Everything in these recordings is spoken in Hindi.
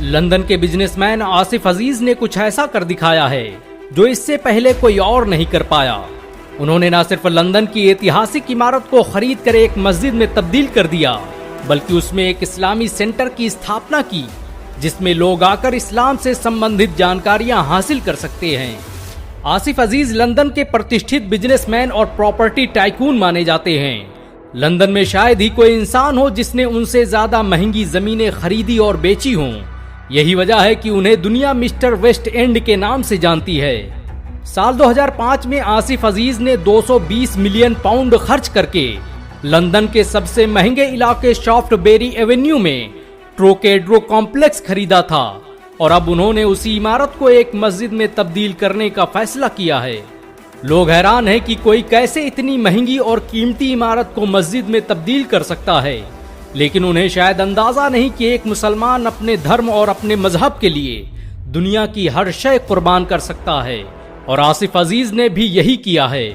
लंदन के बिजनेसमैन आसिफ अजीज ने कुछ ऐसा कर दिखाया है जो इससे पहले कोई और नहीं कर पाया। उन्होंने न सिर्फ लंदन की ऐतिहासिक इमारत को खरीद कर एक मस्जिद में तब्दील कर दिया, बल्कि उसमें एक इस्लामी सेंटर की स्थापना की जिसमें लोग आकर इस्लाम से संबंधित जानकारियां हासिल कर सकते हैं। आसिफ अजीज लंदन के प्रतिष्ठित बिजनेसमैन और प्रॉपर्टी टाइकून माने जाते हैं। लंदन में शायद ही कोई इंसान हो जिसने उनसे ज्यादा महंगी जमीनें खरीदी और बेची हों। यही वजह है कि उन्हें दुनिया मिस्टर वेस्ट एंड के नाम से जानती है। साल 2005 में आसिफ अजीज ने 220 मिलियन पाउंड खर्च करके लंदन के सबसे महंगे इलाके शॉफ्टबेरी एवेन्यू में ट्रोकेड्रो कॉम्प्लेक्स खरीदा था और अब उन्होंने उसी इमारत को एक मस्जिद में तब्दील करने का फैसला किया है। लोग हैरान हैं कि कोई कैसे इतनी महंगी और कीमती इमारत को मस्जिद में तब्दील कर सकता है, लेकिन उन्हें शायद अंदाजा नहीं कि एक मुसलमान अपने धर्म और अपने मजहब के लिए दुनिया की हर शय कुर्बान कर सकता है, और आसिफ अजीज ने भी यही किया है।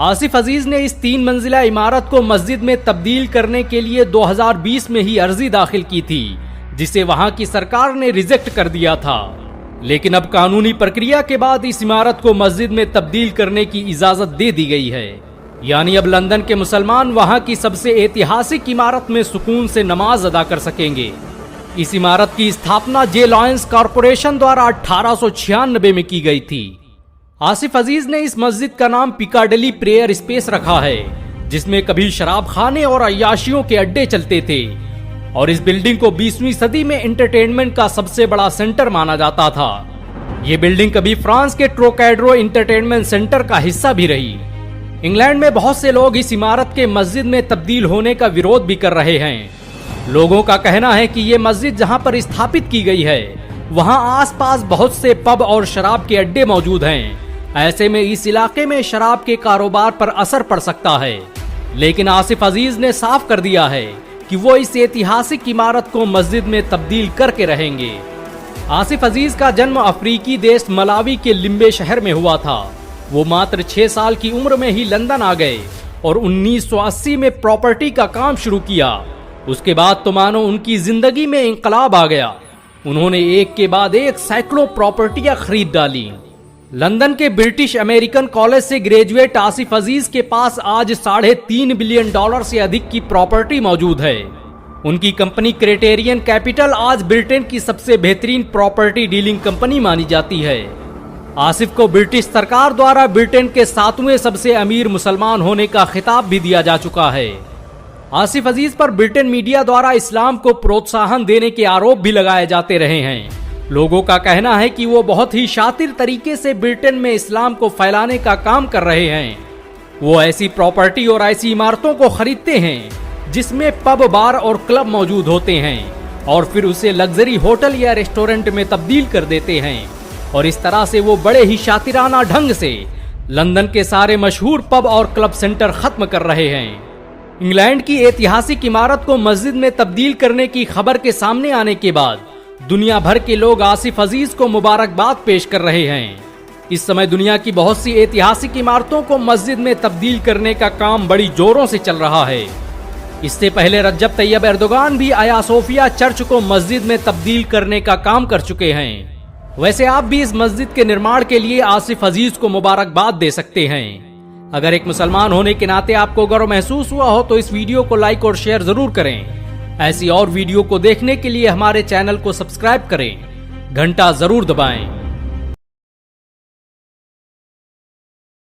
आसिफ अजीज ने इस 3 मंजिला इमारत को मस्जिद में तब्दील करने के लिए 2020 में ही अर्जी दाखिल की थी, जिसे वहां की सरकार ने रिजेक्ट कर दिया था। लेकिन अब कानूनी प्रक्रिया के बाद इस इमारत को मस्जिद में तब्दील करने की इजाजत दे दी गई है। यानी अब लंदन के मुसलमान वहां की सबसे ऐतिहासिक इमारत में सुकून से नमाज अदा कर सकेंगे। इस इमारत की स्थापना जे लॉयंस कॉरपोरेशन द्वारा 1896 में की गई थी। आसिफ अजीज ने इस मस्जिद का नाम पिकाडेली प्रेयर स्पेस रखा है, जिसमें कभी शराब खाने और अय्याशियों के अड्डे चलते थे, और इस बिल्डिंग को 20वीं सदी में एंटरटेनमेंट का सबसे बड़ा सेंटर माना जाता था। ये बिल्डिंग कभी फ्रांस के ट्रोकेड्रो एंटरटेनमेंट सेंटर का हिस्सा भी रही। इंग्लैंड में बहुत से लोग इस इमारत के मस्जिद में तब्दील होने का विरोध भी कर रहे हैं। लोगों का कहना है कि ये मस्जिद जहां पर स्थापित की गई है वहां आसपास बहुत से पब और शराब के अड्डे मौजूद हैं। ऐसे में इस इलाके में शराब के कारोबार पर असर पड़ सकता है। लेकिन आसिफ अजीज ने साफ कर दिया है कि वो इस ऐतिहासिक इमारत को मस्जिद में तब्दील करके रहेंगे। आसिफ अजीज का जन्म अफ्रीकी देश मलावी के लिम्बे शहर में हुआ था। वो मात्र 6 साल की उम्र में ही लंदन आ गए और 1980 में प्रॉपर्टी का काम शुरू किया। उसके बाद तो मानो उनकी जिंदगी में इंकलाब आ गया। उन्होंने एक के बाद एक सैकड़ों प्रॉपर्टियां खरीद डाली। लंदन के ब्रिटिश अमेरिकन कॉलेज से ग्रेजुएट आसिफ अजीज के पास आज $3.5 बिलियन से अधिक की प्रॉपर्टी मौजूद है। उनकी कंपनी क्राइटेरियन कैपिटल आज ब्रिटेन की सबसे बेहतरीन प्रॉपर्टी डीलिंग कंपनी मानी जाती है। आसिफ को ब्रिटिश सरकार द्वारा ब्रिटेन के 7वें सबसे अमीर मुसलमान होने का खिताब भी दिया जा चुका है। आसिफ अजीज पर ब्रिटेन मीडिया द्वारा इस्लाम को प्रोत्साहन देने के आरोप भी लगाए जाते रहे हैं। लोगों का कहना है कि वो बहुत ही शातिर तरीके से ब्रिटेन में इस्लाम को फैलाने का काम कर रहे हैं। वो ऐसी प्रॉपर्टी और ऐसी इमारतों को खरीदते हैं जिसमें पब, बार और क्लब मौजूद होते हैं और फिर उसे लग्जरी होटल या रेस्टोरेंट में तब्दील कर देते हैं, और इस तरह से वो बड़े ही शातिराना ढंग से लंदन के सारे मशहूर पब और क्लब सेंटर खत्म कर रहे हैं। इंग्लैंड की ऐतिहासिक इमारत को मस्जिद में तब्दील करने की खबर के सामने आने के बाद दुनिया भर के लोग आसिफ अजीज को मुबारकबाद पेश कर रहे हैं। इस समय दुनिया की बहुत सी ऐतिहासिक इमारतों को मस्जिद में तब्दील करने का काम बड़ी जोरों से चल रहा है। इससे पहले रज्जब तैयब एर्दोगान भी आया सोफिया चर्च को मस्जिद में तब्दील करने का काम कर चुके हैं। वैसे आप भी इस मस्जिद के निर्माण के लिए आसिफ अजीज को मुबारकबाद दे सकते हैं। अगर एक मुसलमान होने के नाते आपको गर्व महसूस हुआ हो तो इस वीडियो को लाइक और शेयर जरूर करें। ऐसी और वीडियो को देखने के लिए हमारे चैनल को सब्सक्राइब करें, घंटा जरूर दबाएं।